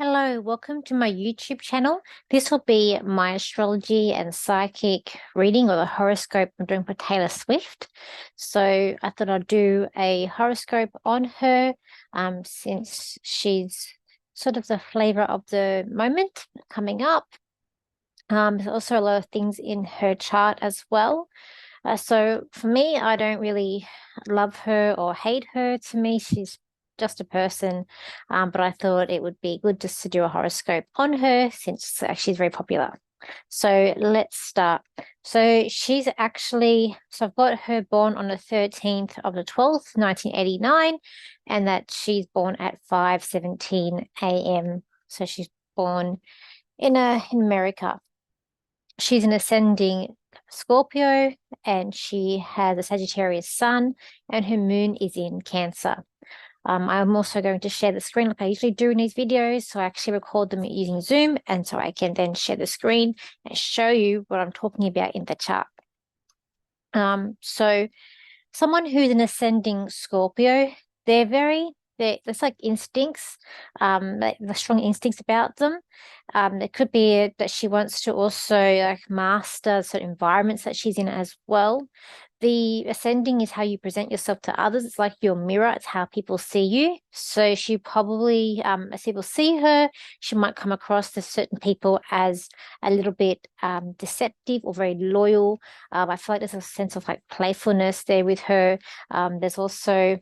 Hello, welcome to my YouTube channel. This will be my astrology and psychic reading, or the horoscope I'm doing for Taylor Swift. So I thought I'd do a horoscope on her, since she's sort of the flavor of the moment coming up. There's also a lot of things in her chart as well. So for me, I don't really love her or hate her. To me, she's just a person. But I thought it would be good just to do a horoscope on her since she's very popular. So let's start. So I've got her born on the 13th of the 12th, 1989, and that she's born at 5:17 a.m. So she's born in America. She's an ascending Scorpio, and she has a Sagittarius sun, and her moon is in Cancer. I'm also going to share the screen like I usually do in these videos. So I actually record them using Zoom, and so I can then share the screen and show you what I'm talking about in the chart. So someone who's an ascending Scorpio, there's like instincts, like the strong instincts about them. It could be that she wants to also like master certain environments that she's in as well. The ascending is how you present yourself to others. It's like your mirror. It's how people see you. So she probably, as people see her, she might come across to certain people as a little bit deceptive or very loyal. I feel like there's a sense of like playfulness there with her. There's also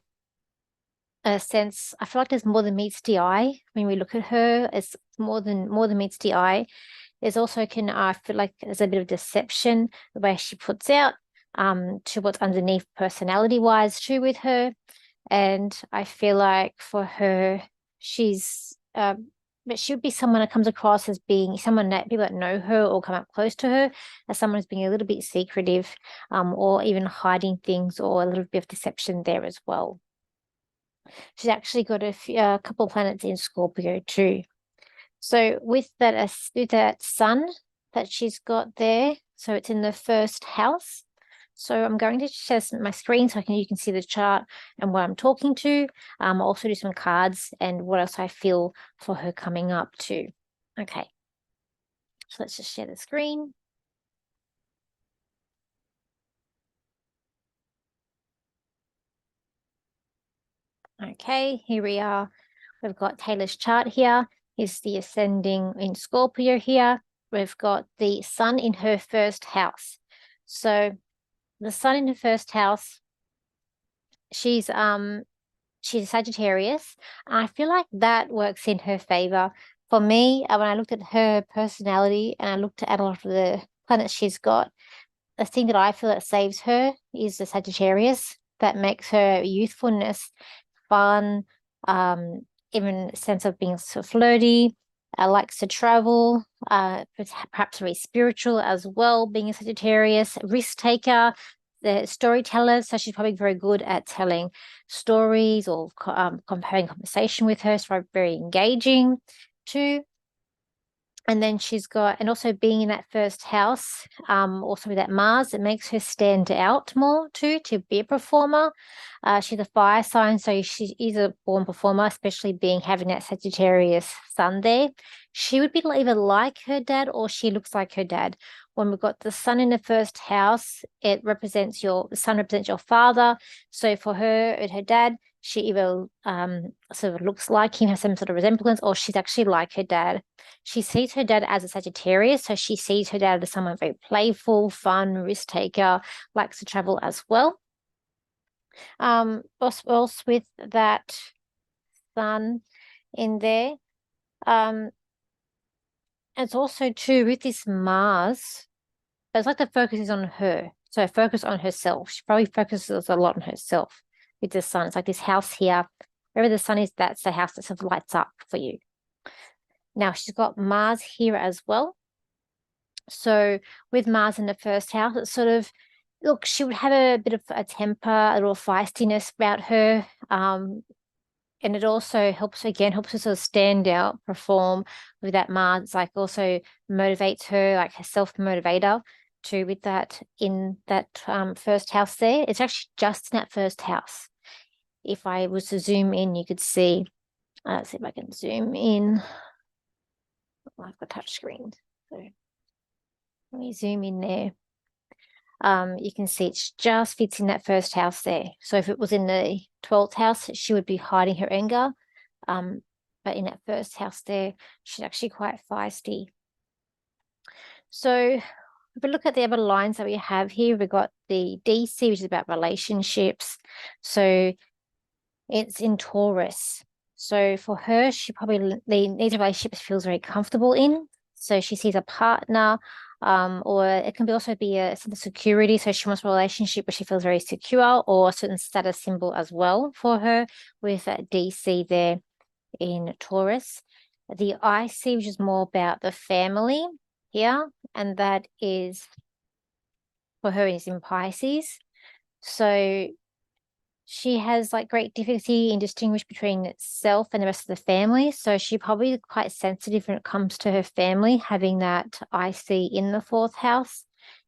a sense, I feel like there's more than meets the eye when we look at her. It's more than meets the eye. There's also I feel like there's a bit of deception the way she puts out to what's underneath personality wise too with her. And I feel like for her, but she would be someone that comes across as being someone that people that know her or come up close to her as someone who's being a little bit secretive, or even hiding things, or a little bit of deception there as well. She's actually got a couple of planets in Scorpio too. So with that sun that she's got there, so it's in the first house. So I'm going to share my screen so you can see the chart and what I'm talking to. I'll also do some cards and what else I feel for her coming up too. Okay. So let's just share the screen. Okay, here we are. We've got Taylor's chart here. Is the ascending in Scorpio here. We've got the sun in her first house. So the sun in her first house, she's a Sagittarius. I feel like that works in her favor. For me, when I looked at her personality and I looked at a lot of the planets she's got, the thing that I feel that saves her is the Sagittarius. That makes her youthfulness, fun, even sense of being so flirty, likes to travel, perhaps very spiritual as well, being a Sagittarius, risk taker, the storyteller. So she's probably very good at telling stories or comparing conversation with her. So very engaging too. And then and also being in that first house, also with that Mars, it makes her stand out more too, to be a performer. She's a fire sign, so she is a born performer, especially having that Sagittarius sun there. She would be either like her dad or she looks like her dad. When we've got the sun in the first house, the sun represents your father. So for her and her dad, she either sort of looks like him, has some sort of resemblance, or she's actually like her dad. She sees her dad as a Sagittarius, so she sees her dad as someone very playful, fun, risk taker, likes to travel as well. Also with that sun in there, it's also too with this Mars. It's like the focus is on her, so focus on herself. She probably focuses a lot on herself with the sun. It's like this house here. Wherever the sun is, that's the house that sort of lights up for you. Now she's got Mars here as well. So with Mars in the first house, it's sort of, look, she would have a bit of a temper, a little feistiness about her. And it also helps her sort of stand out, perform with that Mars. It's like also motivates her, like her self-motivator too, with that in that first house there. It's actually just in that first house. If I was to zoom in, you could see, let's see if I can zoom in. I've got touch screen. So let me zoom in there. You can see it just fits in that first house there. So if it was in the 12th house, she would be hiding her anger. But in that first house there, she's actually quite feisty. So if we look at the other lines that we have here, we've got the DC, which is about relationships. So it's in Taurus. So for her, she probably needs a relationship she feels very comfortable in. So she sees a partner, or it can also be a sense of security. So she wants a relationship where she feels very secure, or a certain status symbol as well for her with that DC there in Taurus. The IC, which is more about the family here, and that is for her is in Pisces. So she has like great difficulty in distinguish between self and the rest of the family. So she probably is quite sensitive when it comes to her family, having that IC in the 4th house.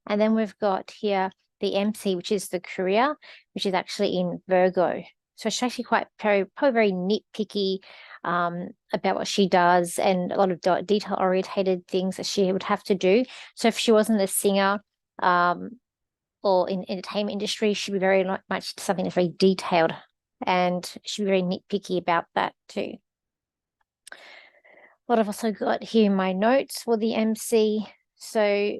And then we've got here the MC, which is the career, which is actually in Virgo. So she's actually probably very nitpicky about what she does, and a lot of detail orientated things that she would have to do. So if she wasn't a singer, or in entertainment industry, she'd be very much something that's very detailed, and she'd be very nitpicky about that too. What I've also got here in my notes for the MC. So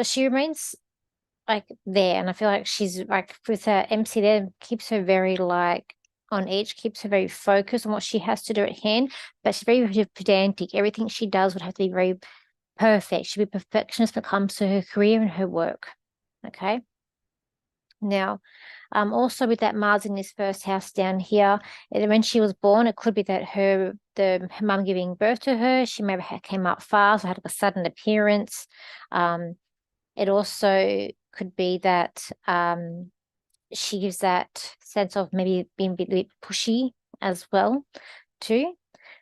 she remains like there, and I feel like she's like with her MC there, keeps her very like on edge, keeps her very focused on what she has to do at hand, but she's very pedantic. Everything she does would have to be very perfect. She'll be perfectionist when it comes to her career and her work. Okay. Now, also with that Mars in this first house down here, when she was born, it could be that her mum giving birth to her, she maybe came up fast or had a sudden appearance. It also could be that she gives that sense of maybe being a bit pushy as well too.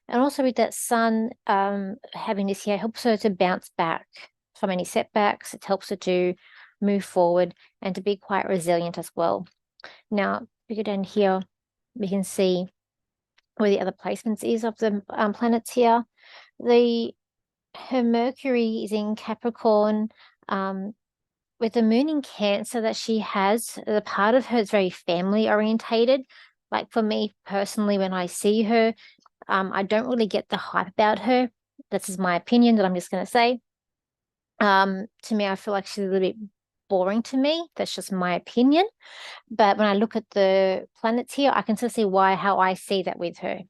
And also with that sun having this here helps her to bounce back from any setbacks. It helps her to move forward and to be quite resilient as well. Now, if we go down here, we can see where the other placements is of the planets here. Her Mercury is in Capricorn, with the moon in Cancer that she has. The part of her is very family orientated. Like for me personally, when I see her, I don't really get the hype about her. This is my opinion that I'm just going to say. To me, I feel like she's a little bit boring to me. That's just my opinion. But when I look at the planets here, I can still see how I see that with her.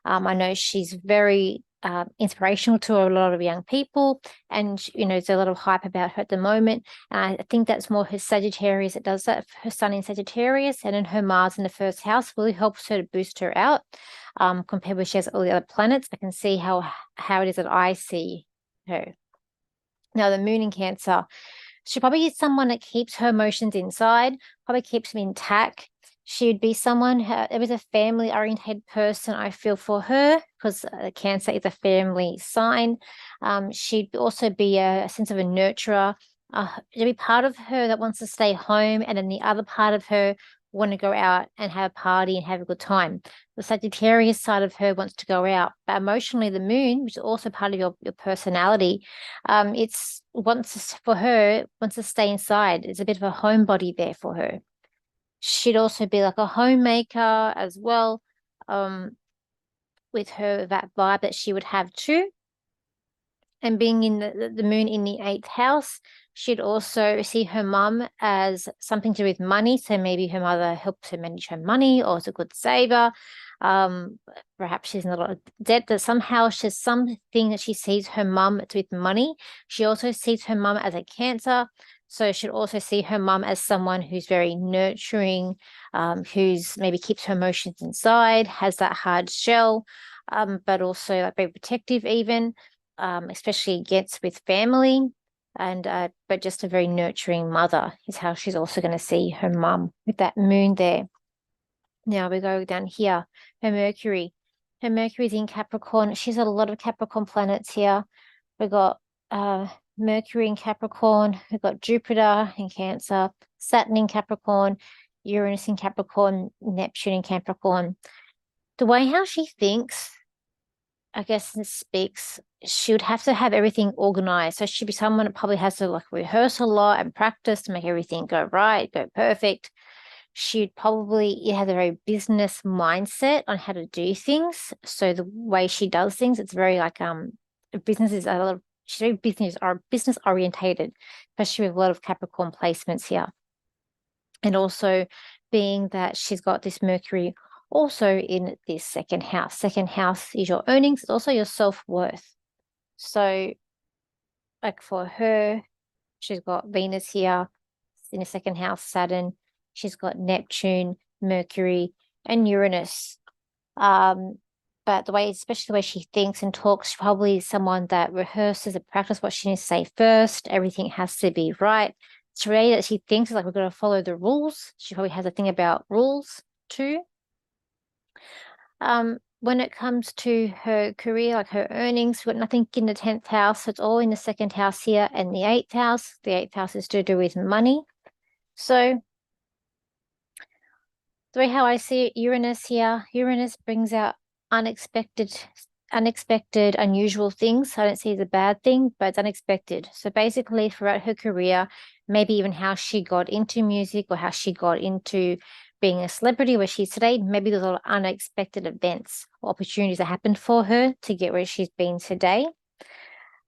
I know she's very inspirational to a lot of young people, and there's a lot of hype about her at the moment. And I think that's more her Sagittarius that does that. Her Sun in Sagittarius, and then her Mars in the first house really helps her to boost her out. Compared with she has all the other planets, I can see how it is that I see her. Now, the moon in Cancer, she probably is someone that keeps her emotions inside, probably keeps them intact. She would be someone who was a family-oriented person, I feel, for her, because Cancer is a family sign. She'd also be a sense of a nurturer. There'd be part of her that wants to stay home, and then the other part of her want to go out and have a party and have a good time. The Sagittarius side of her wants to go out, but emotionally, the moon, which is also part of your personality, wants to stay inside. It's a bit of a homebody there for her. She'd also be like a homemaker as well, with her that vibe that she would have too. And being in the moon in the 8th house, she'd also see her mum as something to do with money. So maybe her mother helps her manage her money, or is a good saver. Perhaps she's in a lot of debt, that somehow she's something that she sees her mum with money. She also sees her mum as a Cancer. So she'd also see her mum as someone who's very nurturing, who's maybe keeps her emotions inside, has that hard shell, but also like very protective even. Especially against with family, and but just a very nurturing mother is how she's also going to see her mum with that moon there. Now we go down here. Her Mercury is in Capricorn. She's a lot of Capricorn planets here. We've got Mercury in Capricorn. We've got Jupiter in Cancer, Saturn in Capricorn, Uranus in Capricorn, Neptune in Capricorn. the way how she thinks, I guess, and speaks, she would have to have everything organized. So she'd be someone that probably has to like rehearse a lot and practice to make everything go right, go perfect. She'd probably have a very business mindset on how to do things. So the way she does things, it's very like business is a lot of, she's very business orientated, especially with a lot of Capricorn placements here. And also being that she's got this Mercury also in this second house. Second house is your earnings, it's also your self-worth. So like for her, she's got Venus here in the second house, Saturn. She's got Neptune, Mercury, and Uranus. But the way, especially the way she thinks and talks, she probably is someone that rehearses and practices what she needs to say first. Everything has to be right. It's the way that she thinks is like we're going to follow the rules. She probably has a thing about rules too. When it comes to her career, like her earnings, we've got nothing in the 10th house. So it's all in the second house here and the 8th house. The 8th house is to do with money. So the way how I see it, Uranus here, Uranus brings out unexpected, unusual things. I don't see it as a bad thing, but it's unexpected. So basically throughout her career, maybe even how she got into music or how she got into being a celebrity where she's today, maybe there's a lot of unexpected events or opportunities that happened for her to get where she's been today.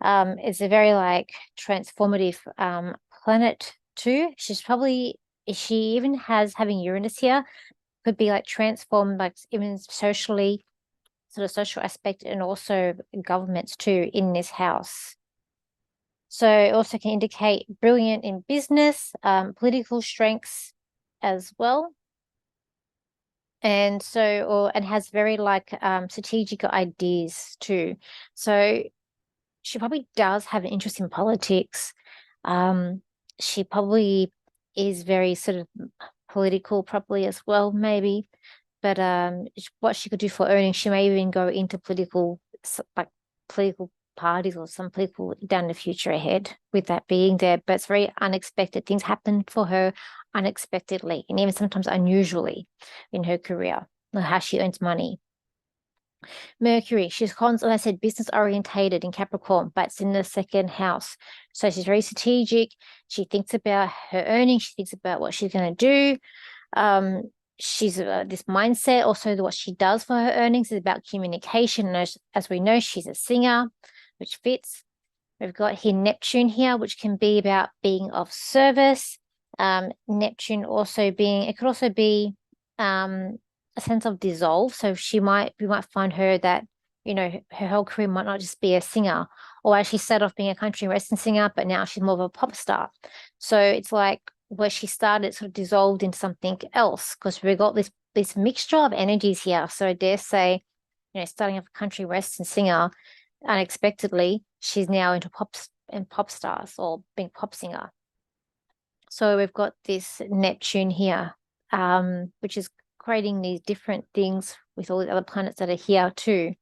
It's a very like transformative planet too. She's probably, if she even has having Uranus here, could be like transformed, like even socially, sort of social aspect, and also governments too in this house. So it also can indicate brilliant in business, political strengths as well. And so, and has very like strategic ideas too. So she probably does have an interest in politics. She probably is very sort of political probably as well, maybe. But what she could do for earnings, she may even go into political parties or some political down the future ahead with that being there. But it's very unexpected. Things happen for her unexpectedly and even sometimes unusually in her career, how she earns money. Mercury, she's constantly, I said, business orientated in Capricorn, but it's in the second house. So she's very strategic. She thinks about her earnings. She thinks about what she's going to do. She's this mindset. Also, what she does for her earnings is about communication. And as we know, she's a singer, which fits. We've got here Neptune here, which can be about being of service. Neptune also being, it could also be a sense of dissolve. So we might find her that, you know, her whole career might not just be a singer, or as she started off being a country and western singer, but now she's more of a pop star. So it's like where she started sort of dissolved into something else, because we've got this mixture of energies here. So I dare say, you know, starting off a country western singer, unexpectedly, she's now into pop stars or being pop singer. So we've got this Neptune here, which is creating these different things with all the other planets that are here too.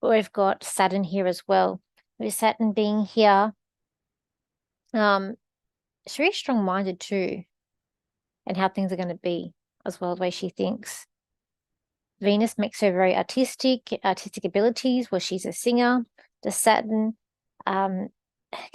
But we've got Saturn here as well. With Saturn being here, it's very strong-minded too, and how things are going to be as well, the way she thinks. Venus makes her very artistic abilities, where she's a singer. The Saturn can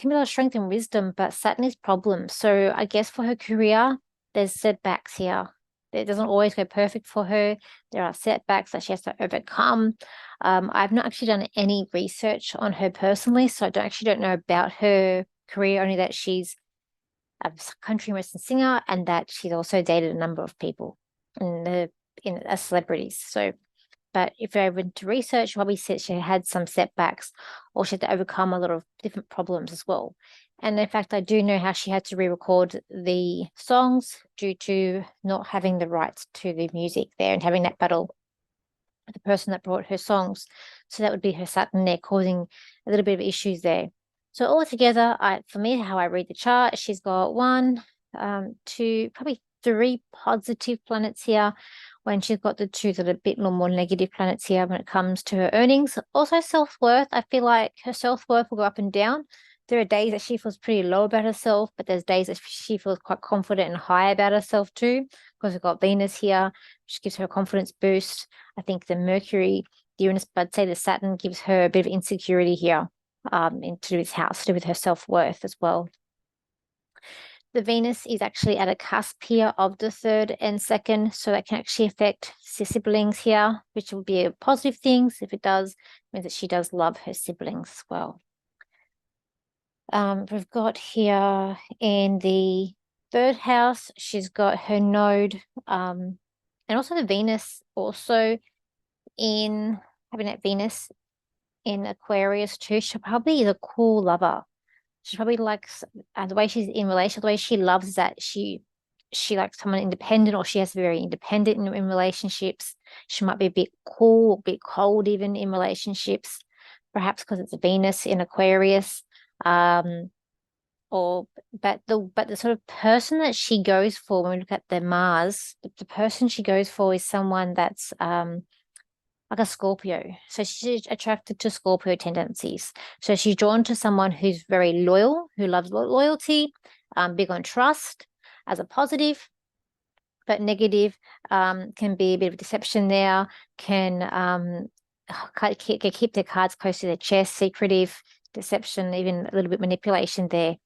be a lot of strength and wisdom, but Saturn is problems. So I guess for her career, there's setbacks here. It doesn't always go perfect for her. There are setbacks that she has to overcome. I've not actually done any research on her personally, so I don't know about her career, only that she's a country and western singer and that she's also dated a number of people as celebrities. So, but if I went to research, probably said she had some setbacks or she had to overcome a lot of different problems as well. And in fact, I do know how she had to re-record the songs due to not having the rights to the music there and having that battle with the person that brought her songs. So that would be her Saturn there causing a little bit of issues there. So altogether, for me, how I read the chart, she's got 1, 2, probably 3 positive planets here, when she's got the 2 that are a bit more negative planets here when it comes to her earnings. Also self-worth, I feel like her self-worth will go up and down. There are days that she feels pretty low about herself, but there's days that she feels quite confident and high about herself too, because we've got Venus here, which gives her a confidence boost. I think the Mercury, the Uranus, but I'd say the Saturn gives her a bit of insecurity here, to do with house, to do with her self-worth as well. The Venus is actually at a cusp here of the 3rd and 2nd, so that can actually affect siblings here, which will be a positive thing. So if it does, it means that she does love her siblings as well. We've got here in the 3rd house, she's got her node, and also the Venus also in having that Venus in Aquarius too. She probably is a cool lover. She probably likes the way she's in relation, the way she loves that she likes someone independent, or she has to be very independent in relationships. She might be a bit cool, a bit cold even in relationships, perhaps because it's a Venus in Aquarius. But the sort of person that she goes for when we look at the Mars, the person she goes for is someone that's like a Scorpio. So she's attracted to Scorpio tendencies. So she's drawn to someone who's very loyal, who loves loyalty, big on trust as a positive, but negative can be a bit of deception there, can keep their cards close to their chest, secretive, deception, even a little bit manipulation there.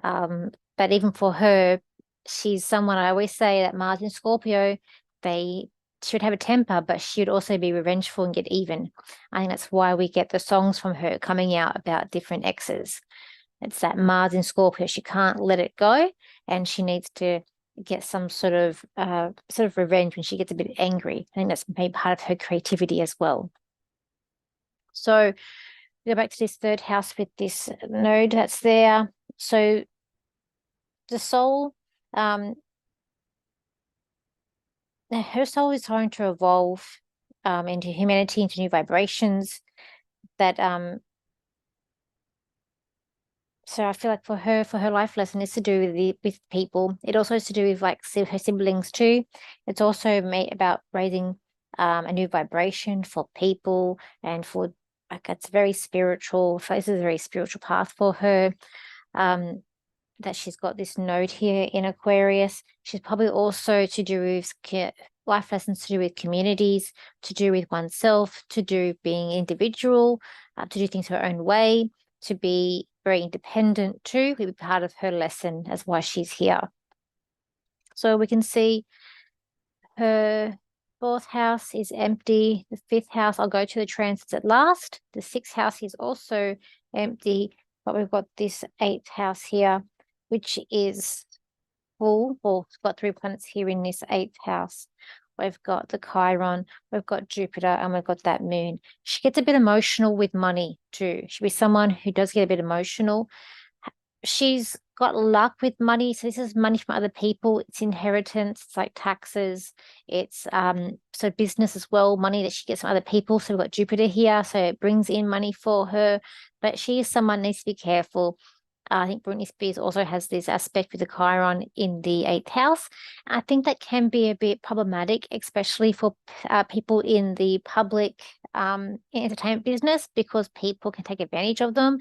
But even for her, she's someone, I always say that Mars in Scorpio, they should have a temper, but she would also be revengeful and get even. I think that's why we get the songs from her coming out about different exes. It's that Mars in Scorpio, she can't let it go, and she needs to get some sort of revenge when she gets a bit angry. I think that's maybe part of her creativity as well. So we go back to this 3rd house with this node that's there. So the soul, her soul is trying to evolve into humanity, into new vibrations. That so I feel like for her life lesson is to do with people. It also has to do with like her siblings too. It's also about raising a new vibration for people, and for like it's very spiritual. So this is a very spiritual path for her. That she's got this node here in Aquarius. She's probably also to do with life lessons, to do with communities, to do with oneself, to do with being individual, to do things her own way, to be very independent too. Will be part of her lesson as why she's here. So we can see her 4th house is empty. The 5th house, I'll go to the transits at last. The 6th house is also empty, but we've got this 8th house here, which is full. Well, it's got 3 planets here in this 8th house. We've got the Chiron, we've got Jupiter, and we've got that moon. She gets a bit emotional with money too. She'll be someone who does get a bit emotional. She's got luck with money. So this is money from other people. It's inheritance, it's like taxes. It's so business as well, money that she gets from other people. So we've got Jupiter here. So it brings in money for her. But she is someone who needs to be careful. I think Britney Spears also has this aspect with the Chiron in the 8th house. I think that can be a bit problematic, especially for people in the public entertainment business, because people can take advantage of them,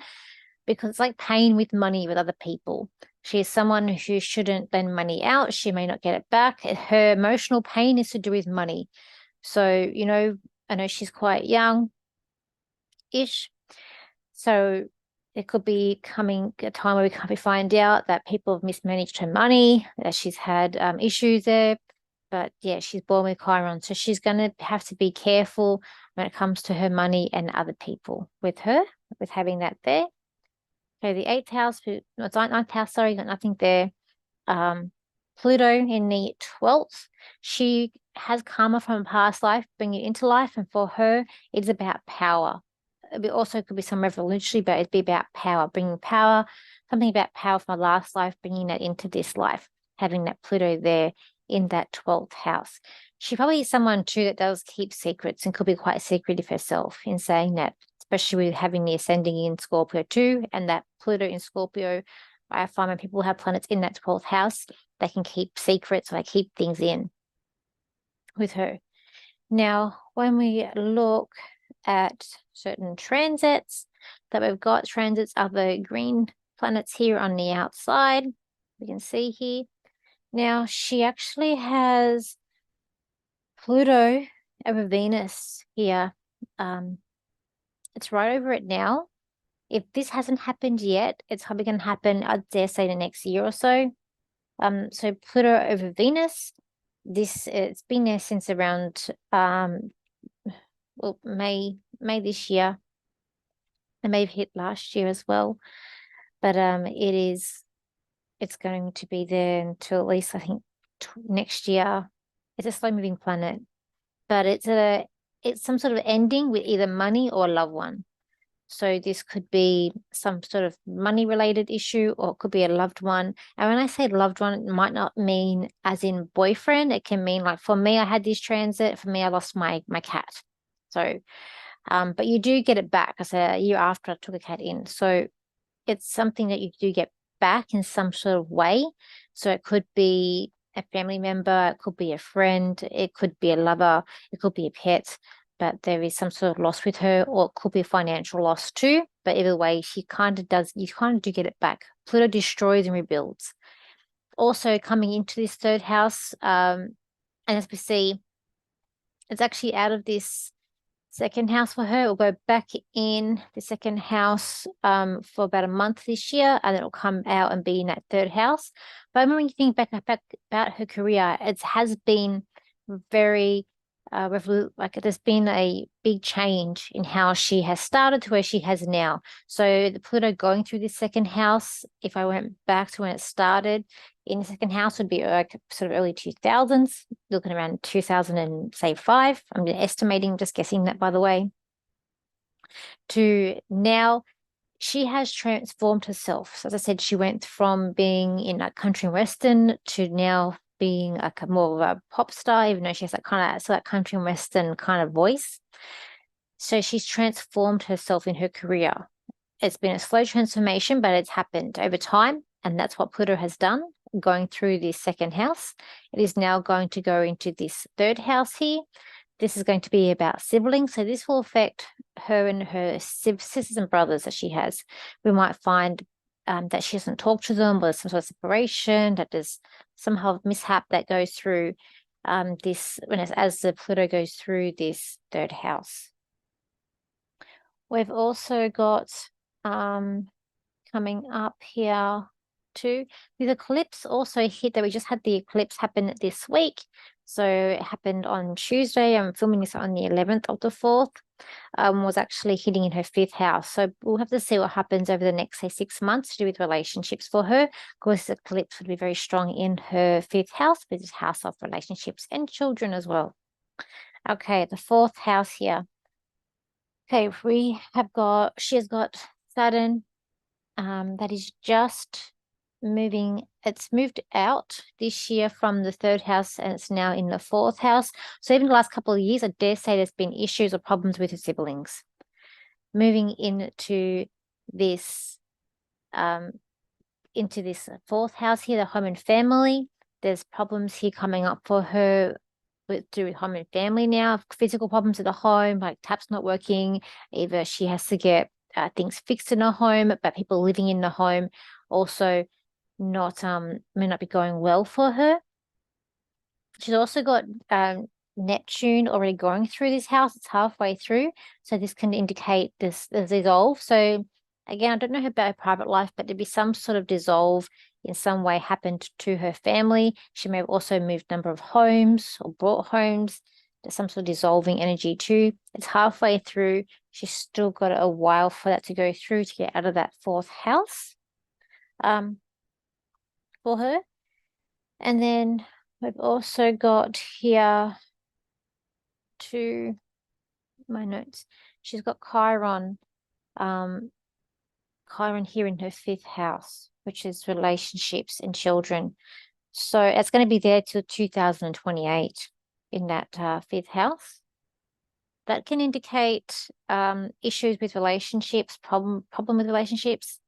because it's like paying with money with other people. She is someone who shouldn't lend money out. She may not get it back. Her emotional pain is to do with money. So, I know she's quite young-ish. So there could be coming a time where we find out that people have mismanaged her money, that she's had issues there. But yeah, she's born with Chiron, so she's going to have to be careful when it comes to her money and other people with her, with having that there. So the 8th house, it's 9th house, sorry, got nothing there. Pluto in the 12th. She has karma from a past life, bringing it into life, and for her, it's about power. It also could be some revolutionary, but it'd be about power, bringing power, something about power from a last life, bringing that into this life, having that Pluto there in that 12th house. She probably is someone too that does keep secrets and could be quite secretive herself in saying that, especially with having the ascending in Scorpio too, and that Pluto in Scorpio. I find when people have planets in that 12th house, they can keep secrets, or they keep things in with her. Now, when we look at certain transits that we've got, transits are the green planets here on the outside. We can see here. Now, she actually has Pluto over Venus here. It's right over it now. If this hasn't happened yet, it's probably going to happen, I'd dare say, the next year or so. So Pluto over Venus, it's been there since around well, May this year. It may have hit last year as well. But it's going to be there until at least I think next year. It's a slow moving planet, but it's some sort of ending with either money or a loved one. So this could be some sort of money related issue, or it could be a loved one. And when I say loved one, it might not mean as in boyfriend. It can mean, like, for me, I had this transit. For me, I lost my cat. So, but you do get it back. I said a year after I took a cat in. So it's something that you do get back in some sort of way. So it could be a family member, it could be a friend, it could be a lover, it could be a pet, but there is some sort of loss with her, or it could be a financial loss too. But either way, you kind of do get it back. Pluto destroys and rebuilds. Also coming into this third house, and as we see, it's actually out of this second house for her. It will go back in the second house for about a month this year, and then it'll come out and be in that third house. But when you think back about her career, it has been very like there's been a big change in how she has started to where she has now. So the Pluto going through this second house, if I went back to when it started in the second house, would be like sort of early 2000s, looking around 2005. I'm estimating, just guessing that, by the way. To now, she has transformed herself. So as I said, she went from being in a country and western to now being like more of a pop star, even though she has that country and western kind of voice. So she's transformed herself in her career. It's been a slow transformation, but it's happened over time. And that's what Pluto has done, going through this second house. It is now going to go into this third house here. This is going to be about siblings. So this will affect her and her sisters and brothers that she has. We might find that she doesn't talk to them, or there's some sort of separation, that there's somehow mishap that goes through as the Pluto goes through this third house. We've also got coming up here too, the eclipse also hit. That we just had the eclipse happen this week. So it happened on Tuesday. I'm filming this on the 11th of the 4th. Was actually hitting in her 5th house. So we'll have to see what happens over the next, say, 6 months to do with relationships for her. Of course, the eclipse would be very strong in her 5th house, which is house of relationships and children as well. Okay, the 4th house here. Okay, she has got Saturn that is just moving. It's moved out this year from the 3rd house, and it's now in the 4th house. So even the last couple of years, I dare say there's been issues or problems with her siblings. Moving into this 4th house here, the home and family. There's problems here coming up for her with home and family now. Physical problems at the home, like taps not working. Either she has to get things fixed in her home, but people living in the home also may not be going well for her. She's also got Neptune already going through this house. It's halfway through, so this can indicate this dissolve. So again, I don't know about her private life, but there'd be some sort of dissolve in some way happened to her family. She may have also moved a number of homes or bought homes. There's some sort of dissolving energy too. It's halfway through. She's still got a while for that to go through to get out of that 4th house for her. And then we've also got here my notes. She's got Chiron here in her 5th house, which is relationships and children. So it's going to be there till 2028 in that 5th house. That can indicate issues with relationships, problem with relationships.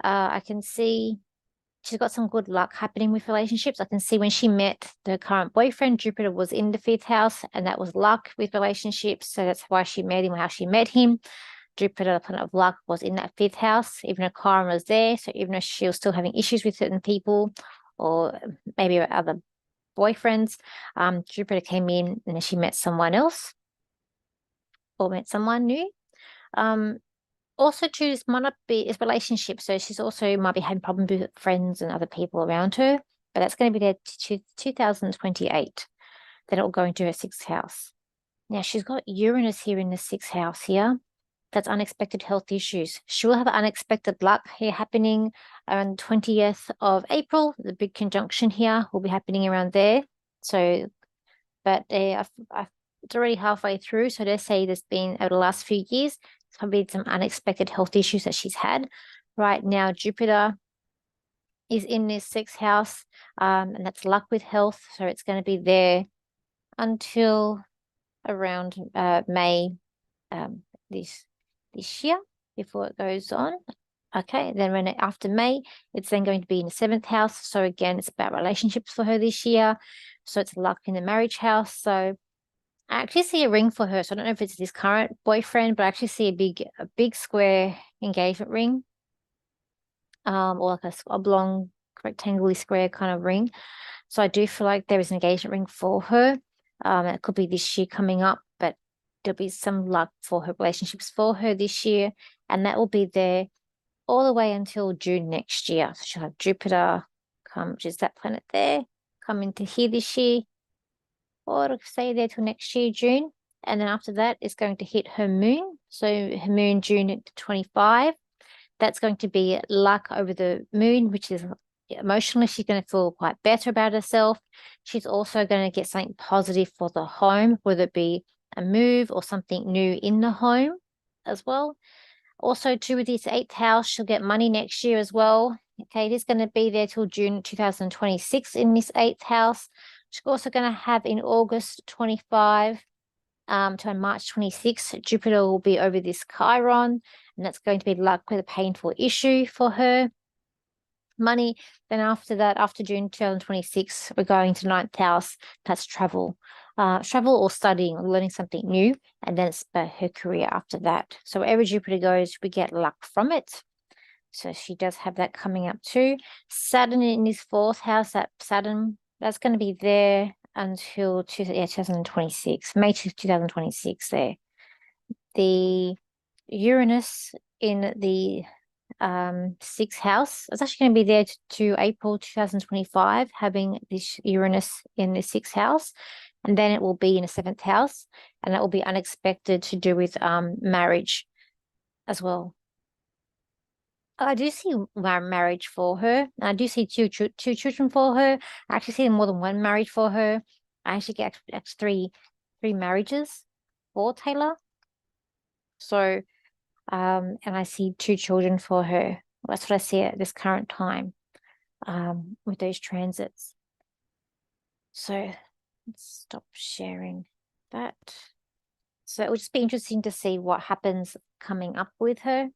I can see she's got some good luck happening with relationships. I can see when she met the current boyfriend, Jupiter was in the 5th house, and that was luck with relationships. So that's why she met him, how she met him. Jupiter, the planet of luck, was in that 5th house. Even her Chiron was there. So even if she was still having issues with certain people or maybe other boyfriends, Jupiter came in and then she met someone else or met someone new. Also too, this might not be his relationship. So she's also might be having problems with friends and other people around her. But that's going to be there to 2028. Then it will go into her 6th house. Now she's got Uranus here in the 6th house here. That's unexpected health issues. She will have unexpected luck here happening around 20th of April. The big conjunction here will be happening around there. So, but it's already halfway through. So they say there's been over the last few years, there's probably some unexpected health issues that she's had. Right now, Jupiter is in this 6th house, and that's luck with health. So it's going to be there until around May this year before it goes on. Okay, then when after May, it's then going to be in the 7th house. So again, it's about relationships for her this year. So it's luck in the marriage house. So I actually see a ring for her. So I don't know if it's this current boyfriend, but I actually see a big square engagement ring, or like a oblong, rectangular square kind of ring. So I do feel like there is an engagement ring for her. It could be this year coming up, but there'll be some luck for her relationships for her this year, and that will be there all the way until June next year. So she'll have Jupiter come, which is that planet there, come into here this year, or it'll stay there till next year, June. And then after that, it's going to hit her moon. So her moon, June 25. That's going to be luck over the moon, which is emotionally, she's going to feel quite better about herself. She's also going to get something positive for the home, whether it be a move or something new in the home as well. Also, too, with this 8th house, she'll get money next year as well. Okay, it is going to be there till June 2026 in this 8th house. She's also going to have in August 25 to March 26, Jupiter will be over this Chiron, and that's going to be luck with a painful issue for her. Money. Then after that, after June 2026, we're going to 9th house. That's travel. Travel or studying or learning something new. And then it's her career after that. So wherever Jupiter goes, we get luck from it. So she does have that coming up too. Saturn in his 4th house, that Saturn, that's going to be there until 2026, May 2026 there. The Uranus in the 6th house, it's actually going to be there to April 2025, having this Uranus in the 6th house. And then it will be in the 7th house, and that will be unexpected to do with marriage as well. I do see marriage for her. I do see two children for her. I actually see more than one marriage for her. I actually get three marriages for Taylor. So, and I see 2 children for her. That's what I see at this current time, with those transits. So let's stop sharing that. So it would just be interesting to see what happens coming up with her.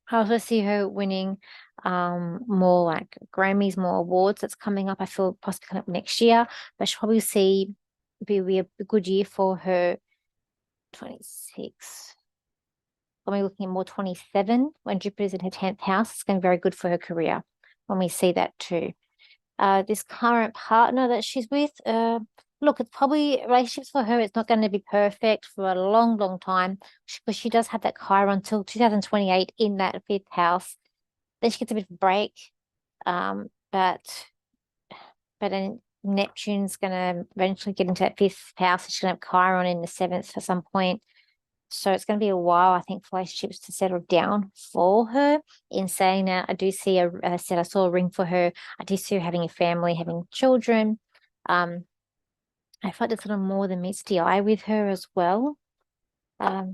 I also see her winning more like Grammys, more awards that's coming up. I feel possibly coming up next year, but she'll probably be a good year for her. 26. When we're looking at more 27, when Jupiter's in her 10th house, it's going to be very good for her career when we see that too. This current partner that she's with, look, it's probably relationships for her. It's not going to be perfect for a long, long time, because she does have that Chiron until 2028 in that 5th house. Then she gets a bit of a break, but then Neptune's going to eventually get into that 5th house. She's going to have Chiron in the 7th at some point. So it's going to be a while, I think, for relationships to settle down for her. In saying that, I do see I saw a ring for her. I do see her having a family, having children. I feel like there's a little more than meets the eye with her as well. I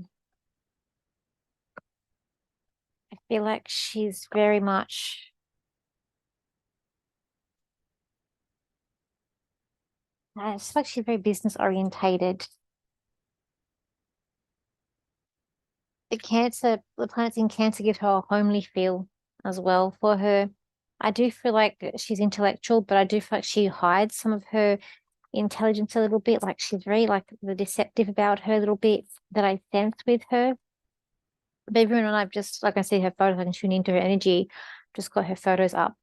feel like she's very much it's like she's very business orientated. The planets in Cancer give her a homely feel as well for her. I do feel like she's intellectual, but I do feel like she hides some of her intelligence a little bit. Like she's very like the deceptive about her a little bit that I sense with her. But even when I've just, like I see her photos, I can tune into her energy, just got her photos up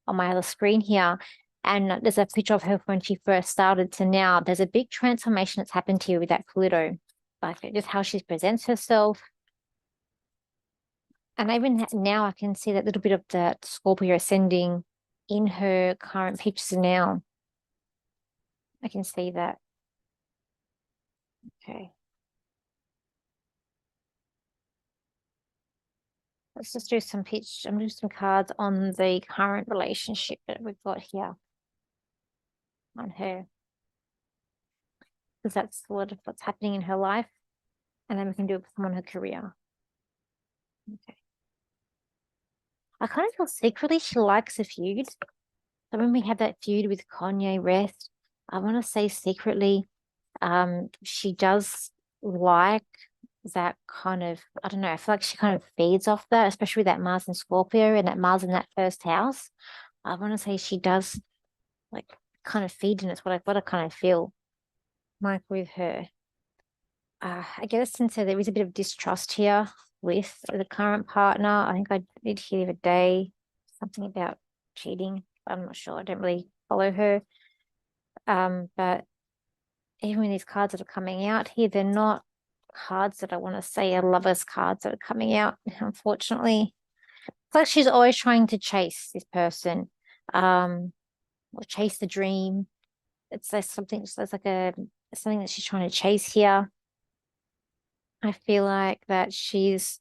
on my other screen here. And there's a picture of her when she first started to now. There's a big transformation that's happened to you with that Pluto, like just how she presents herself. And even now, I can see that little bit of the Scorpio ascending in her current pictures now. I can see that. Okay. Let's just do some pitch. I'm doing some cards on the current relationship that we've got here on her, because that's sort of what's happening in her life. And then we can do it on her career. Okay. I kind of feel secretly she likes a feud. So when we have that feud with Kanye West, I want to say secretly, she does like that kind of, I don't know, I feel like she kind of feeds off that, especially with that Mars and Scorpio and that Mars in that first house. I want to say she does like kind of feed, and it's what I kind of feel like with her. I guess since there is a bit of distrust here with the current partner. I think I did hear the other day something about cheating. I'm not sure. I don't really follow her. But even these cards that are coming out here, they're not cards that I want to say are lovers cards that are coming out, unfortunately. It's like she's always trying to chase this person, or chase the dream. It's like something, it's like something that she's trying to chase here. I feel like that she's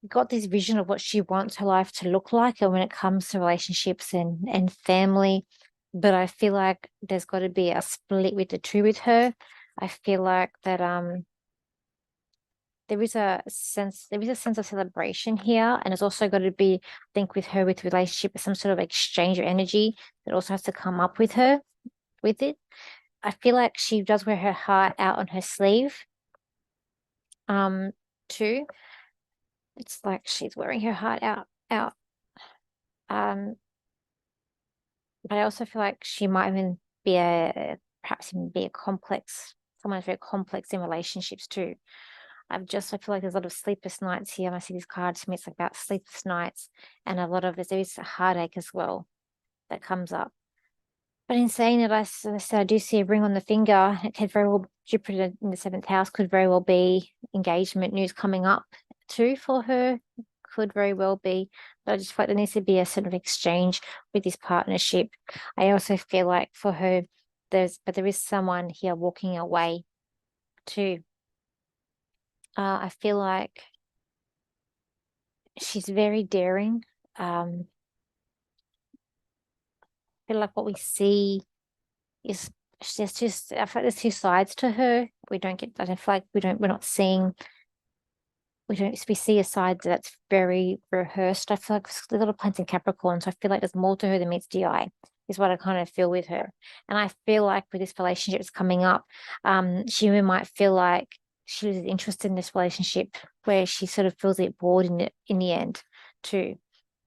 got this vision of what she wants her life to look like, and when it comes to relationships and family. But I feel like there's got to be a split with the two with her. I feel like that there is a sense of celebration here, and it's also got to be, I think, with her with relationship, some sort of exchange of energy that also has to come up with her with it. I feel like she does wear her heart out on her sleeve too. It's like she's wearing her heart out. But I also feel like she might even be perhaps even be a complex, someone very complex in relationships too. I feel like there's a lot of sleepless nights here. I see these cards to me, it's like about sleepless nights, and a lot of there is a heartache as well that comes up. But in saying that, as I said, I do see a ring on the finger. It could very well, Jupiter in the seventh house could very well be engagement news coming up too for her. Could very well be. But I just feel like there needs to be a sort of exchange with this partnership. I also feel like for her, there is someone here walking away too. I feel like she's very daring. I feel like what we see is there's just, I feel like there's two sides to her. I don't feel like we're not seeing, we see a side that's very rehearsed. I feel like there's a lot of planets in Capricorn, so I feel like there's more to her than meets the eye, is what I kind of feel with her. And I feel like with this relationship that's coming up, she might feel like she loses interest in this relationship, where she sort of feels a bit bored in the end too.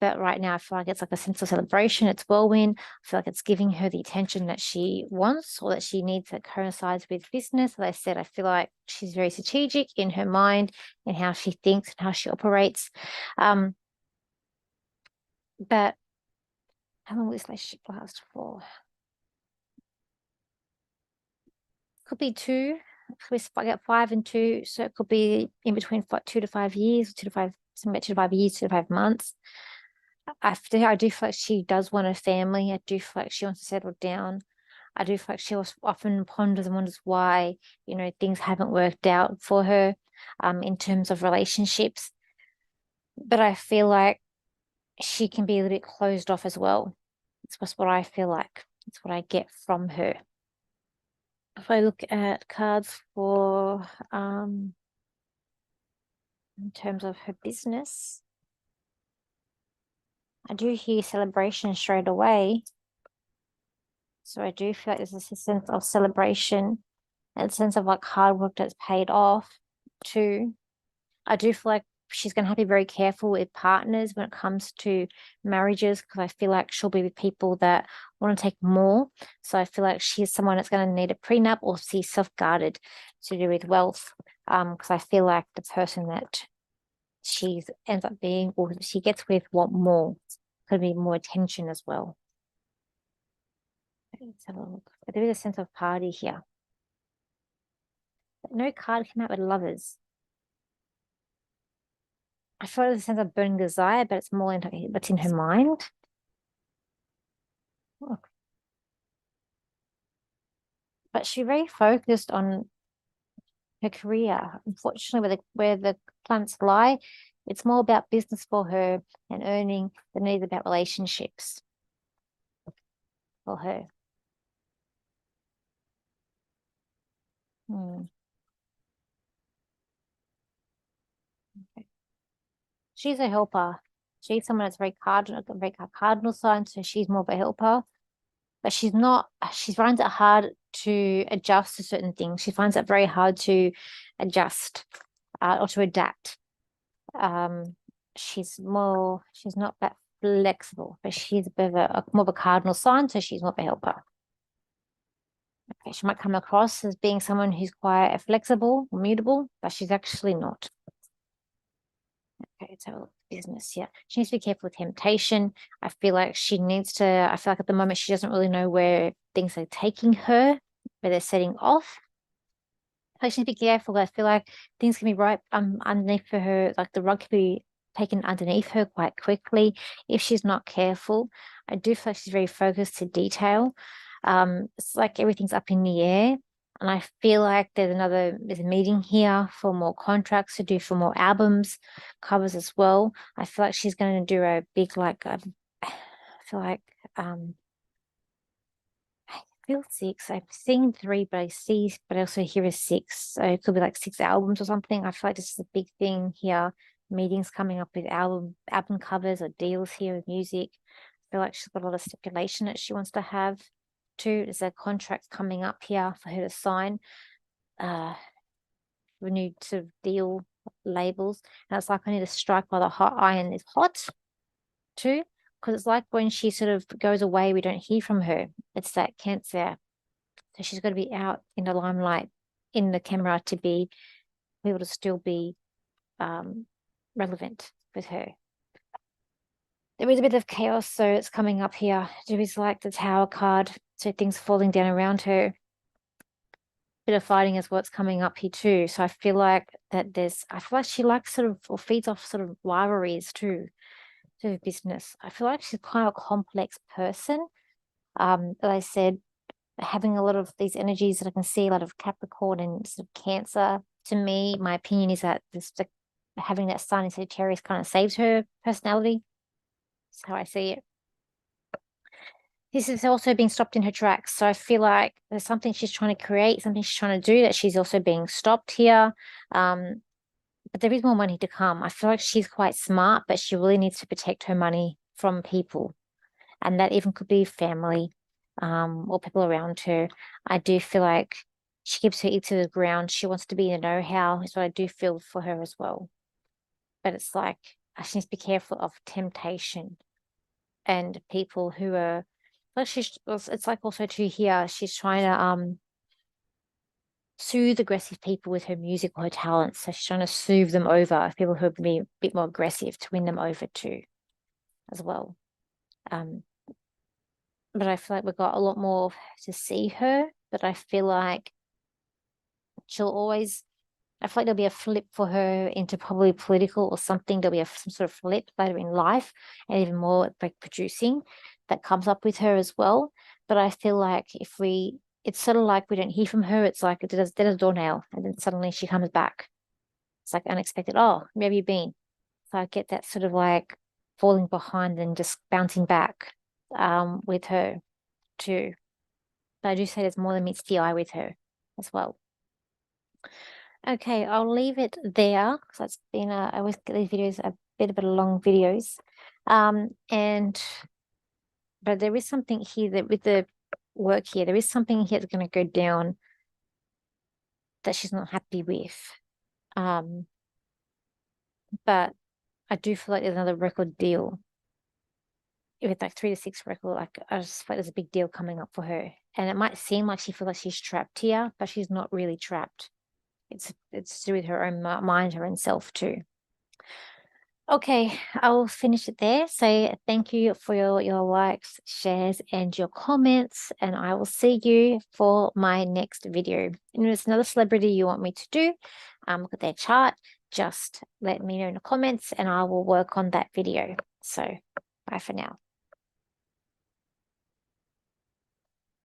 But right now, I feel like it's like a sense of celebration. It's whirlwind. I feel like it's giving her the attention that she wants or that she needs, that coincides with business. As I said, I feel like she's very strategic in her mind and how she thinks and how she operates. But how long will this relationship last for? Could be two. I get 5 and 2, so it could be in between 2 to 5 years, 2 to 5, something about 2 to 5 years, 2 to 5 months. I do feel like she does want a family. I do feel like she wants to settle down. I do feel like she often ponders and wonders why, things haven't worked out for her in terms of relationships. But I feel like she can be a little bit closed off as well. It's just what I feel like. It's what I get from her. If I look at cards for in terms of her business, I do hear celebration straight away. So I do feel like there's a sense of celebration and a sense of like hard work that's paid off too. I do feel like she's going to have to be very careful with partners when it comes to marriages, because I feel like she'll be with people that want to take more. So I feel like she's someone that's going to need a prenup or see self-guarded to do with wealth. Because I feel like the person that she ends up being, or she gets with, want more. Could be more attention as well. Let's have a look. There is a sense of party here. But no card came out with lovers. I feel there's a sense of burning desire, but it's more into what's in her mind. Oh. But she's very focused on her career. Unfortunately, where the planets lie, it's more about business for her and earning than it is about relationships for her. Okay. She's a helper. She's someone that's very cardinal sign, so she's more of a helper. But she's not, she finds it hard to adjust to certain things. She finds it very hard to adjust or to adapt. She's not that flexible, but she's a bit of more of a cardinal sign, so she's more of a helper. Okay, she might come across as being someone who's quite flexible, mutable, but she's actually not. Okay, let's have a look at business. Yeah, she needs to be careful with temptation. I feel like at the moment she doesn't really know where things are taking her, where they're setting off. So she needs to be careful. I feel like things can be right underneath for her, like the rug can be taken underneath her quite quickly if she's not careful. I do feel like she's very focused to detail. It's like everything's up in the air. And I feel like there's a meeting here for more contracts to do, for more albums, covers as well. I feel like she's going to do a big, I feel like, I feel 6. I've seen 3, but I also hear a 6. So it could be like 6 albums or something. I feel like this is a big thing here. Meetings coming up with album covers or deals here with music. I feel like she's got a lot of stipulation that she wants to have too. There's a contract coming up here for her to sign. Renewed sort of deal labels. And it's like I need to strike while the hot iron is hot too. Because it's like when she sort of goes away, we don't hear from her. It's that Cancer. So she's got to be out in the limelight, in the camera, to be able to still be relevant with her. There is a bit of chaos, so it's coming up here. There is like the Tower card, so things falling down around her. Bit of fighting is what's coming up here too. So I feel like she likes sort of, or feeds off sort of rivalries too, to business. I feel like she's kind of a complex person. As I said, having a lot of these energies that I can see, a lot of Capricorn and sort of Cancer. To me, my opinion is that having that sun in Sagittarius kind of saves her personality. That's how I see it. This is also being stopped in her tracks. So I feel like there's something she's trying to create, something she's trying to do, that she's also being stopped here. But there is more money to come. I feel like she's quite smart, but she really needs to protect her money from people. And that even could be family, or people around her. I do feel like she keeps her ear to the ground. She wants to be in the know-how, is what I do feel for her as well. But it's like she needs to be careful of temptation and people who are like it's like also too here, she's trying to soothe aggressive people with her music or her talents. So she's trying to soothe them over, people who are be a bit more aggressive, to win them over too, as well. But I feel like we've got a lot more to see her, but I feel like I feel like there'll be a flip for her into probably political or something. There'll be some sort of flip later in life, and even more like producing that comes up with her as well. But I feel like it's sort of like we don't hear from her. It's like it does a doornail, and then suddenly she comes back. It's like unexpected. Oh, where have you been? So I get that sort of like falling behind and just bouncing back with her too. But I do say there's more than meets the eye with her as well. Okay, I'll leave it there because it's been I always get these videos a bit of long videos. But there is something here that with the work here, there is something here that's going to go down that she's not happy with. But I do feel like there's another record deal. With like 3 to 6 record, like I just feel like there's a big deal coming up for her. And it might seem like she feels like she's trapped here, but she's not really trapped. It's to do with her own mind, her own self too. Okay, I will finish it there. So thank you for your likes, shares, and your comments. And I will see you for my next video. And if there's another celebrity you want me to do, look at their chart, just let me know in the comments and I will work on that video. So bye for now.